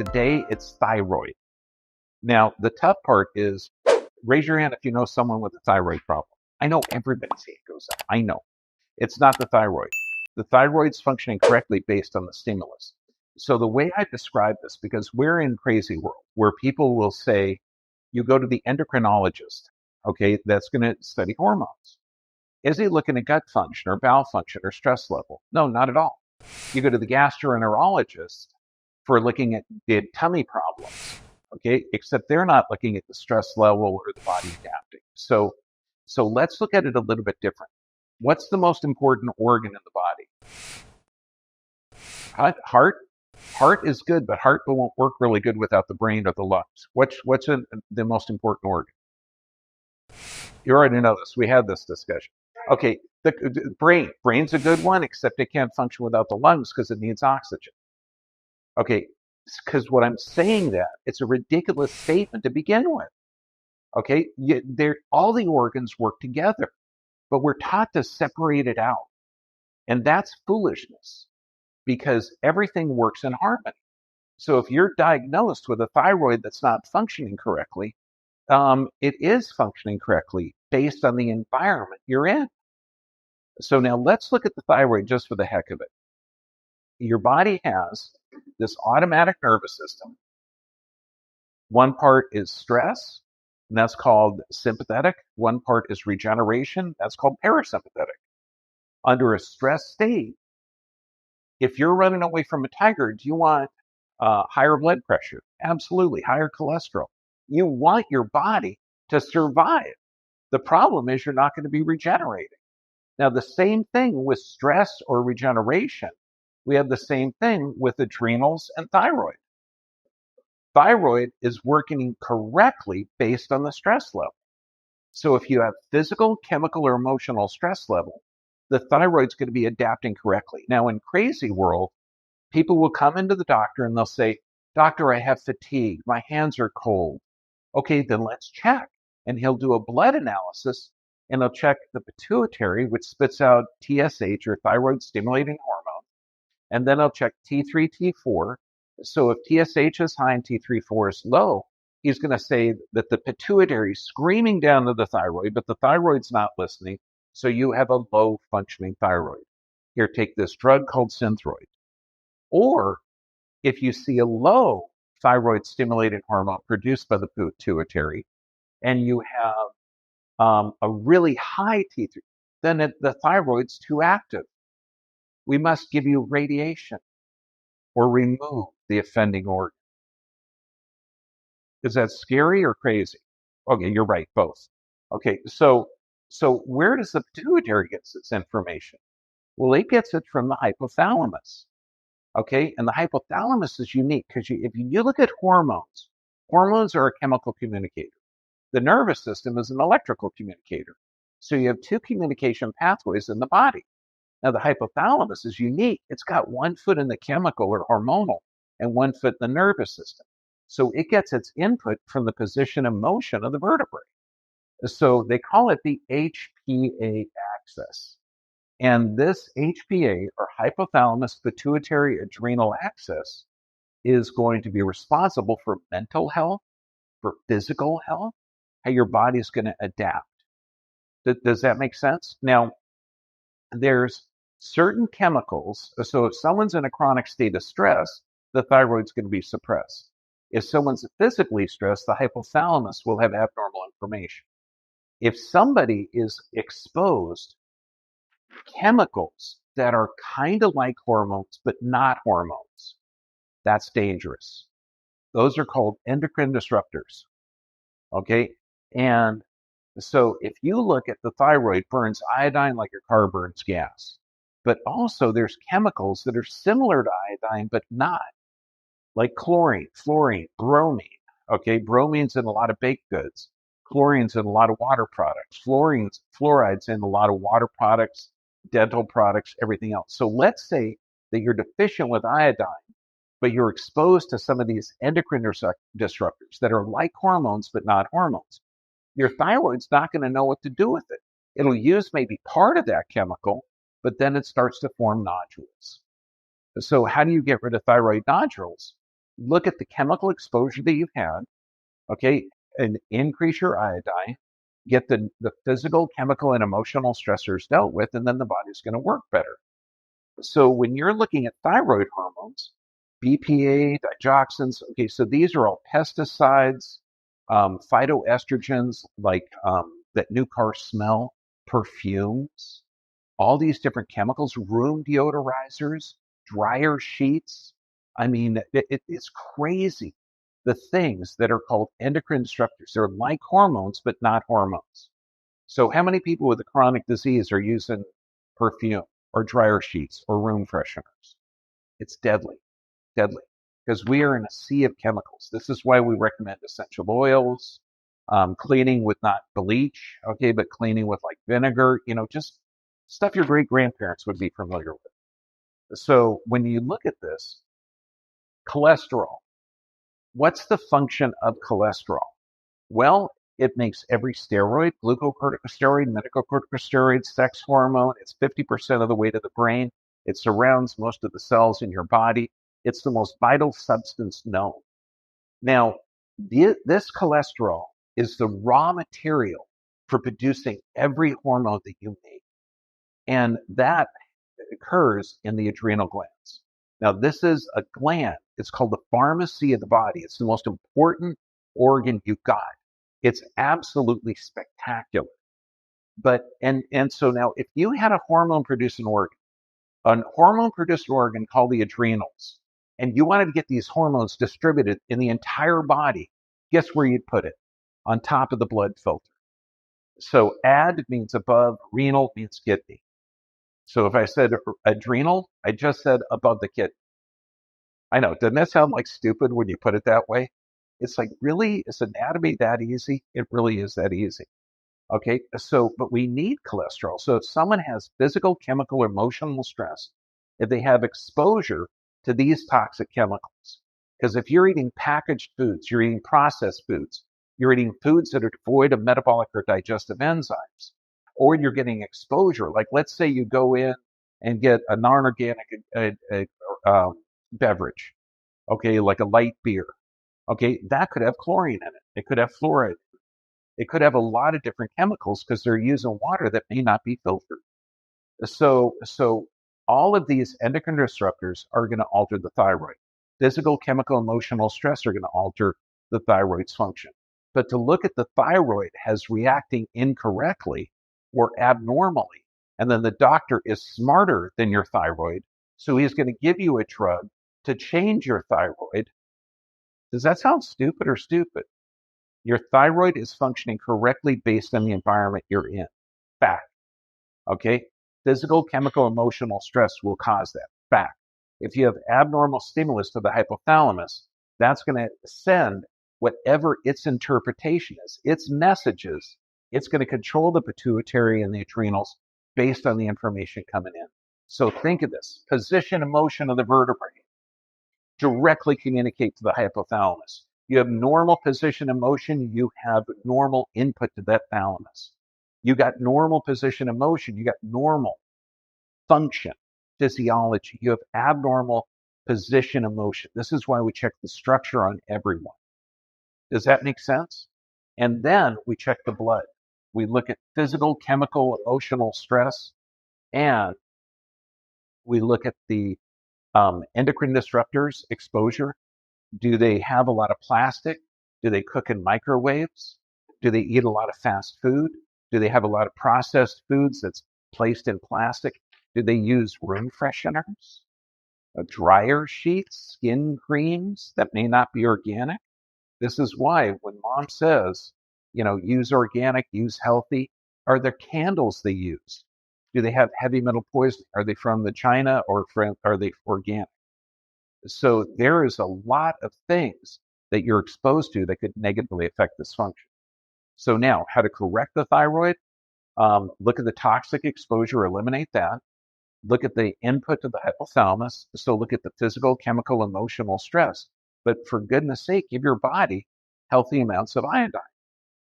Today, it's thyroid. Now, the tough part is, raise your hand if you know someone with a thyroid problem. I know everybody's hand goes up. I know. It's not the thyroid. The thyroid's functioning correctly based on the stimulus. So the way I describe this, because we're in crazy world where people will say, you go to the endocrinologist, okay, that's going to study hormones. Is he looking at gut function or bowel function or stress level? No, not at all. You go to the gastroenterologist for looking at the tummy problems, okay, except they're not looking at the stress level or the body adapting. So let's look at it a little bit different. What's the most important organ in the body? Heart. Heart is good, but heart won't work really good without the brain or the lungs. What's the most important organ? You already know this. We had this discussion. Okay, the brain. Brain's a good one, except it can't function without the lungs because it needs oxygen. Okay, because what I'm saying that, it's a ridiculous statement to begin with. Okay, all the organs work together, but we're taught to separate it out. And that's foolishness because everything works in harmony. So if you're diagnosed with a thyroid that's not functioning correctly, it is functioning correctly based on the environment you're in. So now let's look at the thyroid just for the heck of it. Your body has this automatic nervous system. One part is stress, and that's called sympathetic. One part is regeneration, that's called parasympathetic. Under a stress state, if you're running away from a tiger, do you want higher blood pressure? Absolutely. Higher cholesterol. You want your body to survive. The problem is you're not going to be regenerating. Now, the same thing with stress or regeneration. We have the same thing with adrenals and thyroid. Thyroid is working correctly based on the stress level. So if you have physical, chemical, or emotional stress level, the thyroid's going to be adapting correctly. Now, in crazy world, people will come into the doctor and they'll say, doctor, I have fatigue. My hands are cold. Okay, then let's check. And he'll do a blood analysis and he'll check the pituitary, which spits out TSH or thyroid stimulating hormone. And then he'll check T3, T4. So if TSH is high and T3-4 is low, he's going to say that the pituitary is screaming down to the thyroid, but the thyroid's not listening. So you have a low functioning thyroid. Here, take this drug called Synthroid. Or if you see a low thyroid stimulating hormone produced by the pituitary and you have a really high T3, then the thyroid's too active. We must give you radiation or remove the offending organ. Is that scary or crazy? Okay, you're right, both. Okay, so where does the pituitary get its information? Well, it gets it from the hypothalamus. Okay, and the hypothalamus is unique because if you look at hormones, hormones are a chemical communicator. The nervous system is an electrical communicator. So you have two communication pathways in the body. Now, the hypothalamus is unique. It's got 1 foot in the chemical or hormonal and 1 foot in the nervous system. So it gets its input from the position and motion of the vertebrae. So they call it the HPA axis. And this HPA, or hypothalamus pituitary adrenal axis, is going to be responsible for mental health, for physical health, how your body is going to adapt. Does that make sense? Now, there's certain chemicals. So if someone's in a chronic state of stress, the thyroid's going to be suppressed. If someone's physically stressed, the hypothalamus will have abnormal information. If somebody is exposed chemicals that are kind of like hormones, but not hormones, that's dangerous. Those are called endocrine disruptors. Okay. And so if you look at the thyroid burns iodine like your car burns gas, but also there's chemicals that are similar to iodine, but not, like chlorine, fluorine, bromine. Okay. Bromine's in a lot of baked goods. Chlorine's in a lot of water products. Fluoride's in a lot of water products, dental products, everything else. So let's say that you're deficient with iodine, but you're exposed to some of these endocrine disruptors that are like hormones, but not hormones. Your thyroid's not going to know what to do with it. It'll use maybe part of that chemical, but then it starts to form nodules. So how do you get rid of thyroid nodules? look at the chemical exposure that you've had, okay, and increase your iodine, get the physical, chemical, and emotional stressors dealt with, and then the body's going to work better. So when you're looking at thyroid hormones, BPA, digoxins, okay, so these are all pesticides, phytoestrogens like that new car smell, perfumes, all these different chemicals, room deodorizers, dryer sheets. I mean, it's crazy. The things that are called endocrine disruptors, they're like hormones, but not hormones. So how many people with a chronic disease are using perfume or dryer sheets or room fresheners? It's deadly, deadly, because we are in a sea of chemicals. This is why we recommend essential oils, cleaning with not bleach, okay, but cleaning with like vinegar, just stuff your great grandparents would be familiar with. So when you look at this, cholesterol, what's the function of cholesterol? Well, it makes every steroid, glucocorticosteroid, methacorticosteroid, sex hormone. It's 50% of the weight of the brain. It surrounds most of the cells in your body. It's the most vital substance known. Now, this cholesterol is the raw material for producing every hormone that you make. And that occurs in the adrenal glands. Now, this is a gland. It's called the pharmacy of the body. It's the most important organ you've got. It's absolutely spectacular. But and so now if you had a hormone producing organ, called the adrenals, and you wanted to get these hormones distributed in the entire body, guess where you'd put it? On top of the blood filter. So ad means above, renal means kidney. So if I said adrenal, I just said above the kidney. I know, doesn't that sound like stupid when you put it that way? It's like, really? Is anatomy that easy? It really is that easy. Okay, so, but we need cholesterol. So if someone has physical, chemical, or emotional stress, if they have exposure to these toxic chemicals, because if you're eating packaged foods, you're eating processed foods, you're eating foods that are devoid of metabolic or digestive enzymes, or you're getting exposure, like let's say you go in and get a non-organic beverage, okay, like a light beer, okay, that could have chlorine in it. It could have fluoride. It could have a lot of different chemicals because they're using water that may not be filtered. So all of these endocrine disruptors are going to alter the thyroid. Physical, chemical, emotional stress are going to alter the thyroid's function. But to look at the thyroid as reacting incorrectly or abnormally, and then the doctor is smarter than your thyroid, so he's going to give you a drug to change your thyroid. Does that sound stupid or stupid? Your thyroid is functioning correctly based on the environment you're in. Fact. Okay? Physical, chemical, emotional stress will cause that. Fact. If you have abnormal stimulus to the hypothalamus, that's going to send whatever its interpretation is, its messages. It's going to control the pituitary and the adrenals based on the information coming in. So think of this. Position and motion of the vertebrae directly communicate to the hypothalamus. You have normal position and motion, you have normal input to that thalamus. You got normal position and motion, you got normal function, physiology. You have abnormal position and motion. This is why we check the structure on everyone. Does that make sense? And then we check the blood. We look at physical, chemical, emotional stress, and we look at the endocrine disruptors exposure. Do they have a lot of plastic? Do they cook in microwaves? Do they eat a lot of fast food? Do they have a lot of processed foods that's placed in plastic? Do they use room fresheners, dryer sheets, skin creams that may not be organic? This is why when mom says, use organic, use healthy, are there candles they use? Do they have heavy metal poisoning? Are they from the China or are they organic? So there is a lot of things that you're exposed to that could negatively affect this function. So now, how to correct the thyroid? Look at the toxic exposure, eliminate that. Look at the input to the hypothalamus. So look at the physical, chemical, emotional stress. But for goodness sake, give your body healthy amounts of iodine.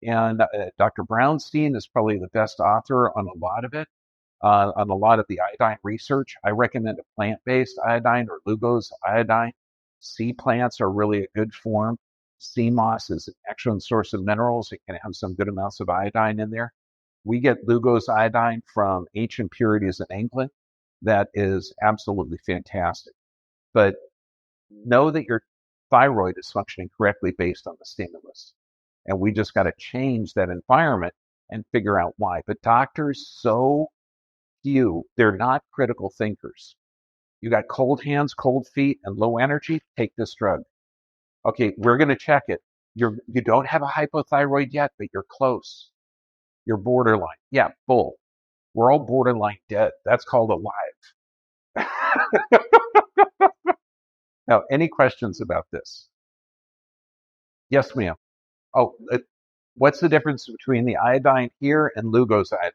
And Dr. Brownstein is probably the best author on a lot of it, on a lot of the iodine research. I recommend a plant-based iodine or Lugo's iodine. Sea plants are really a good form. Sea moss is an excellent source of minerals. It can have some good amounts of iodine in there. We get Lugo's iodine from ancient purities in England. That is absolutely fantastic. But know that your thyroid is functioning correctly based on the stimulus. And we just got to change that environment and figure out why. But doctors, so few, they're not critical thinkers. You got cold hands, cold feet, and low energy, take this drug. Okay, we're going to check it. You don't have a hypothyroid yet, but you're close. You're borderline. Yeah, bull. We're all borderline dead. That's called alive. Now, any questions about this? Yes, ma'am. Oh, what's the difference between the iodine here and Lugo's iodine?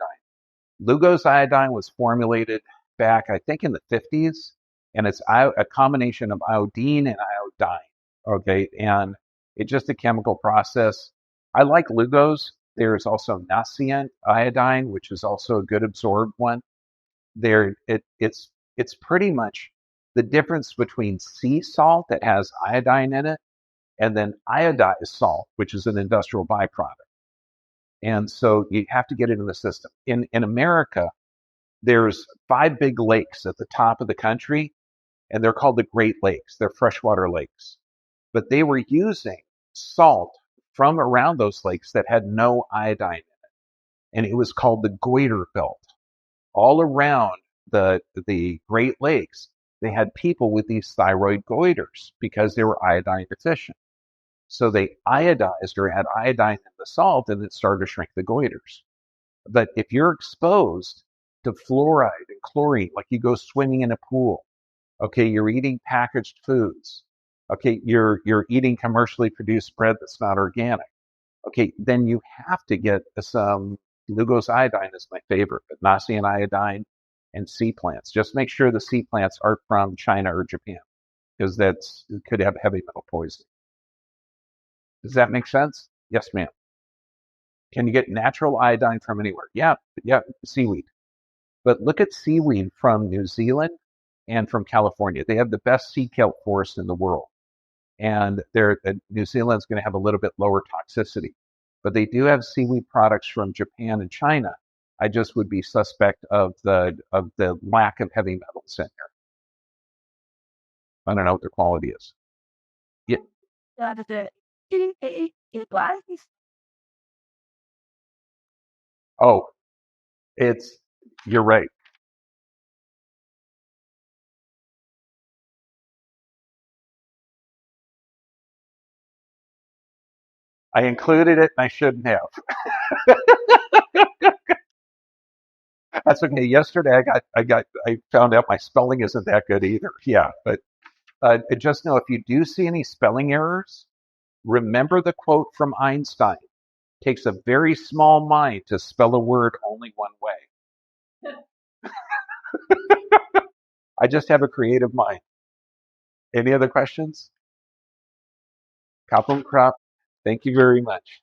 Lugo's iodine was formulated back, I think, in the 50s, and it's a combination of iodine and iodine. Okay, and it's just a chemical process. I like Lugo's. There's also nascent iodine, which is also a good absorbed one. It's pretty much the difference between sea salt that has iodine in it and then iodized salt, which is an industrial byproduct. And so you have to get it in the system. In America, there's 5 big lakes at the top of the country, and they're called the Great Lakes. They're freshwater lakes. But they were using salt from around those lakes that had no iodine in it. And it was called the goiter belt. All around the Great Lakes, they had people with these thyroid goiters because they were iodine deficient. So they iodized or had iodine in the salt, and it started to shrink the goiters. But if you're exposed to fluoride and chlorine, like you go swimming in a pool, okay, you're eating packaged foods, okay, you're eating commercially produced bread that's not organic, okay, then you have to get some Lugo's iodine is my favorite, but Nasian iodine and sea plants. Just make sure the sea plants aren't from China or Japan, because that's it could have heavy metal poisoning. Does that make sense? Yes, ma'am. Can you get natural iodine from anywhere? Yeah, yeah, seaweed. But look at seaweed from New Zealand and from California. They have the best sea kelp forest in the world. And New Zealand's going to have a little bit lower toxicity. But they do have seaweed products from Japan and China. I just would be suspect of the lack of heavy metals in there. I don't know what their quality is. Yeah. Oh, you're right. I included it and I shouldn't have. That's okay. Yesterday I found out my spelling isn't that good either. Yeah, but just know if you do see any spelling errors, remember the quote from Einstein. Takes a very small mind to spell a word only one way. I just have a creative mind. Any other questions? Copper crop. Thank you very much.